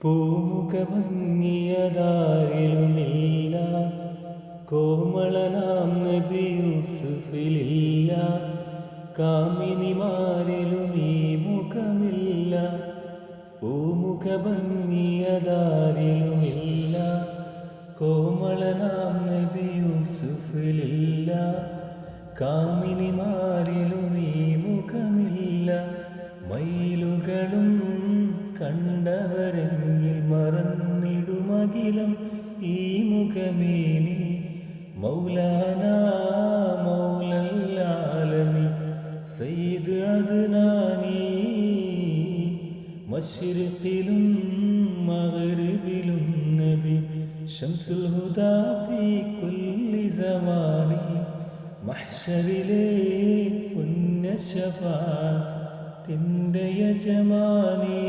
പൂമുഖഭംഗിയതാരിലുമില്ല, കോമളനാം നബി യൂസുഫിലില്ല. കാമിനിമാരിലും ഈ മുഖമില്ല. പൂമുഖഭംഗിയതാരിലുമില്ല, കോമളനാം നബി യൂസുഫിലില്ല. കാമിനിമാരിലും ഈ മുഖമില്ല. മയിലുകളും കണ്ടവരെങ്കിൽ മറന്നിടുമകിലം ഈ മുഖമേനി. മൗലാന മൗലല്ലാലമി സയ്യിദ് അദ്നാനി. മശ്രിഖിലും മഗ്രിബിലും നബി ശംസുൽ ഹുദാ ഫീ കുല്ലി സമാനി. മഹ്ശറിലെ പുണ്യ ശഫാഅത്തിന്റെ യജമാനീ.